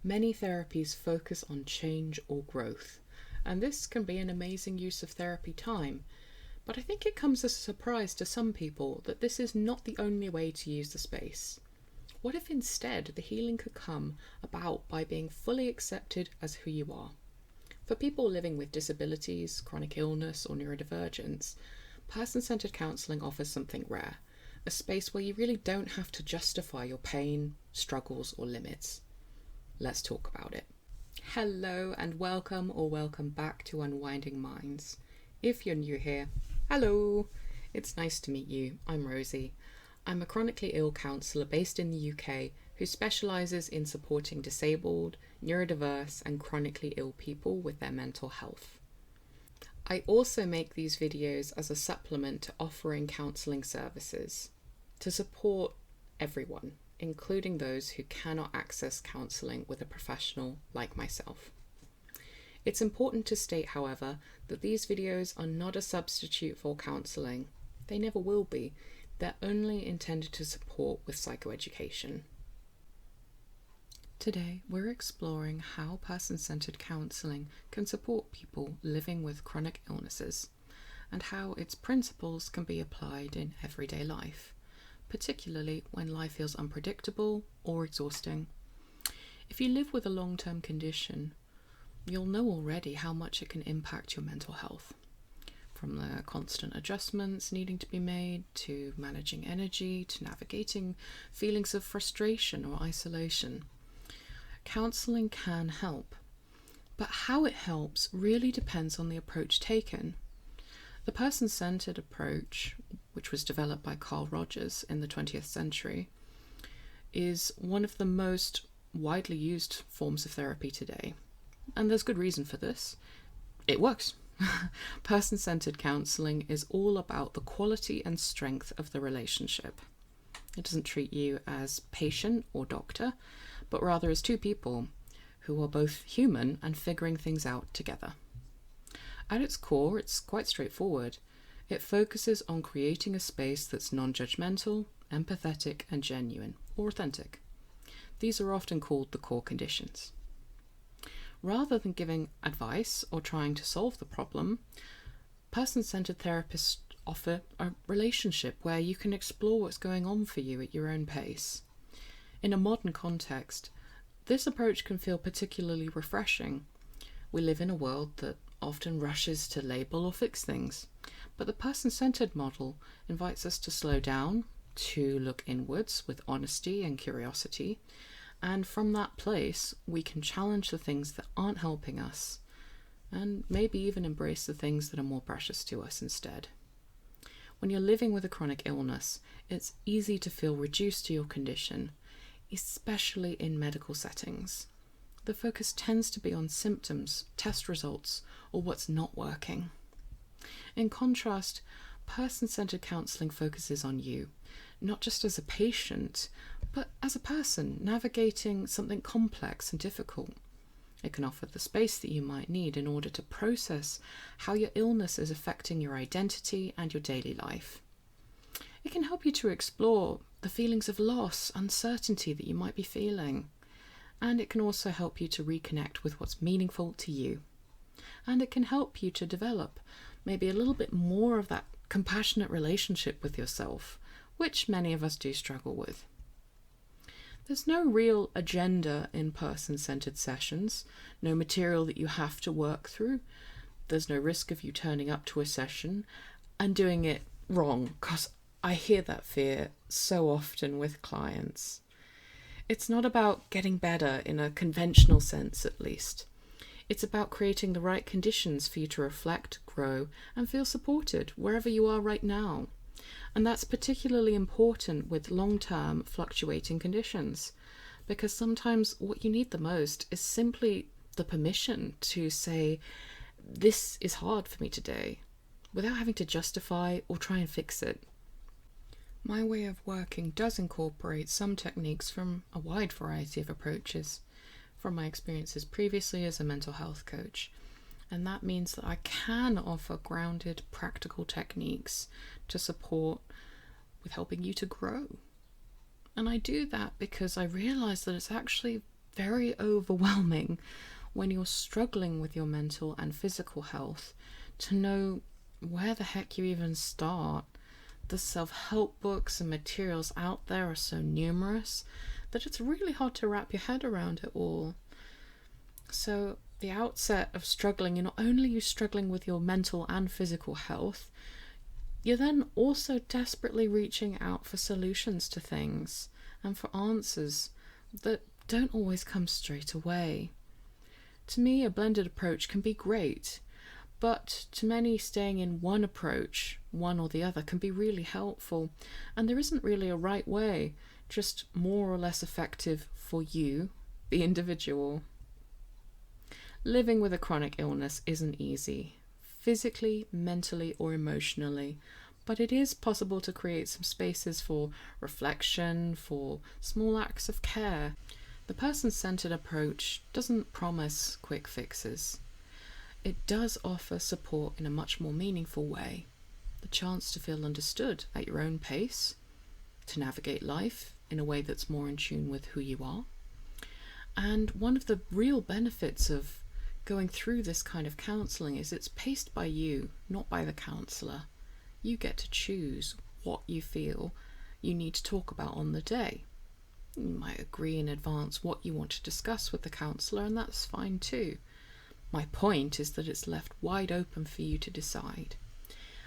Many therapies focus on change or growth, and this can be an amazing use of therapy time. But I think it comes as a surprise to some people that this is not the only way to use the space. What if instead the healing could come about by being fully accepted as who you are? For people living with disabilities, chronic illness, or neurodivergence, person-centred counselling offers something rare, a space where you really don't have to justify your pain, struggles, or limits. Let's talk about it. Hello and welcome back to Unwinding Minds. If you're new here, hello! It's nice to meet you. I'm Rosie. I'm a chronically ill counsellor based in the UK who specialises in supporting disabled, neurodiverse and chronically ill people with their mental health. I also make these videos as a supplement to offering counselling services to support everyone, including those who cannot access counselling with a professional like myself. It's important to state, however, that these videos are not a substitute for counselling. They never will be. They're only intended to support with psychoeducation. Today, we're exploring how person-centred counselling can support people living with chronic illnesses and how its principles can be applied in everyday life, particularly when life feels unpredictable or exhausting. If you live with a long-term condition, you'll know already how much it can impact your mental health. From the constant adjustments needing to be made, to managing energy, to navigating feelings of frustration or isolation. Counselling can help, but how it helps really depends on the approach taken. The person-centred approach, which was developed by Carl Rogers in the 20th century, is one of the most widely used forms of therapy today. And there's good reason for this. It works. Person-centred counselling is all about the quality and strength of the relationship. It doesn't treat you as patient or doctor, but rather as two people who are both human and figuring things out together. At its core, it's quite straightforward. It focuses on creating a space that's non-judgmental, empathetic, and genuine, or authentic. These are often called the core conditions. Rather than giving advice or trying to solve the problem, person-centred therapists offer a relationship where you can explore what's going on for you at your own pace. In a modern context, this approach can feel particularly refreshing. We live in a world that often rushes to label or fix things, but the person-centred model invites us to slow down, to look inwards with honesty and curiosity, and from that place we can challenge the things that aren't helping us, and maybe even embrace the things that are more precious to us instead. When you're living with a chronic illness, it's easy to feel reduced to your condition, especially in medical settings. The focus tends to be on symptoms, test results, or what's not working. In contrast, person-centred counselling focuses on you, not just as a patient, but as a person navigating something complex and difficult. It can offer the space that you might need in order to process how your illness is affecting your identity and your daily life. It can help you to explore the feelings of loss, uncertainty that you might be feeling. And it can also help you to reconnect with what's meaningful to you. And it can help you to develop maybe a little bit more of that compassionate relationship with yourself, which many of us do struggle with. There's no real agenda in person-centred sessions, no material that you have to work through. There's no risk of you turning up to a session and doing it wrong, because I hear that fear so often with clients. It's not about getting better in a conventional sense, at least. It's about creating the right conditions for you to reflect, grow, and feel supported wherever you are right now. And that's particularly important with long-term fluctuating conditions, because sometimes what you need the most is simply the permission to say, this is hard for me today, without having to justify or try and fix it. My way of working does incorporate some techniques from a wide variety of approaches, from my experiences previously as a mental health coach, and that means that I can offer grounded, practical techniques to support with helping you to grow. And I do that because I realize that it's actually very overwhelming when you're struggling with your mental and physical health to know where the heck you even start. The self-help books and materials out there are so numerous that it's really hard to wrap your head around it all. So the outset of struggling, you're not only struggling with your mental and physical health, you're then also desperately reaching out for solutions to things and for answers that don't always come straight away. To me, a blended approach can be great, but to many, staying in one approach, one or the other, can be really helpful, and there isn't really a right way, just more or less effective for you, the individual. Living with a chronic illness isn't easy, physically, mentally, or emotionally, but it is possible to create some spaces for reflection, for small acts of care. The person-centred approach doesn't promise quick fixes. It does offer support in a much more meaningful way, the chance to feel understood at your own pace, to navigate life in a way that's more in tune with who you are. And one of the real benefits of going through this kind of counselling is it's paced by you, not by the counsellor. You get to choose what you feel you need to talk about on the day. You might agree in advance what you want to discuss with the counsellor, and that's fine too. My point is that it's left wide open for you to decide.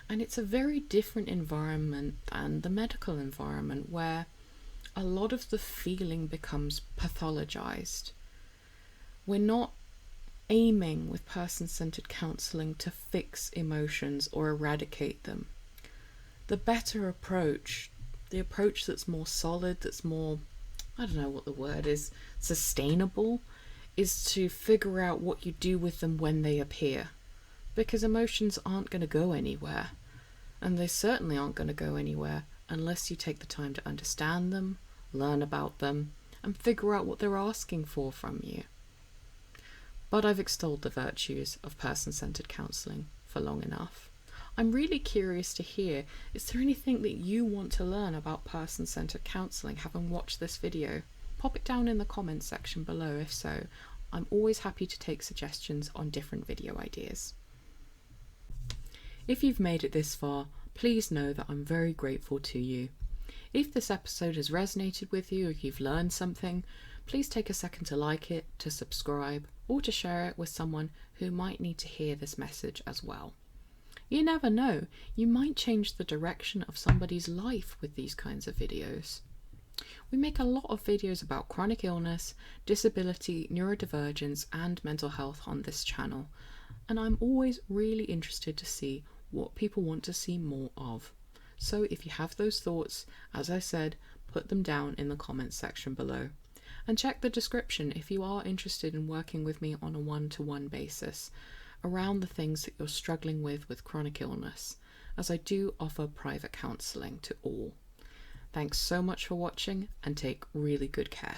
And it's a very different environment than the medical environment, where a lot of the feeling becomes pathologized. We're not aiming with person-centered counselling to fix emotions or eradicate them. The better approach, the approach that's more solid, that's more, I don't know what the word is, sustainable, is to figure out what you do with them when they appear. Because emotions aren't going to go anywhere. And they certainly aren't going to go anywhere unless you take the time to understand them, learn about them, and figure out what they're asking for from you. But I've extolled the virtues of person-centered counselling for long enough. I'm really curious to hear, is there anything that you want to learn about person-centered counselling having watched this video? Pop it down in the comments section below if so. I'm always happy to take suggestions on different video ideas. If you've made it this far, please know that I'm very grateful to you. If this episode has resonated with you or you've learned something, please take a second to like it, to subscribe, or to share it with someone who might need to hear this message as well. You never know, you might change the direction of somebody's life with these kinds of videos. We make a lot of videos about chronic illness, disability, neurodivergence, and mental health on this channel, and I'm always really interested to see what people want to see more of. So if you have those thoughts, as I said, put them down in the comments section below. And check the description if you are interested in working with me on a one-to-one basis around the things that you're struggling with chronic illness, as I do offer private counselling to all. Thanks so much for watching, and take really good care.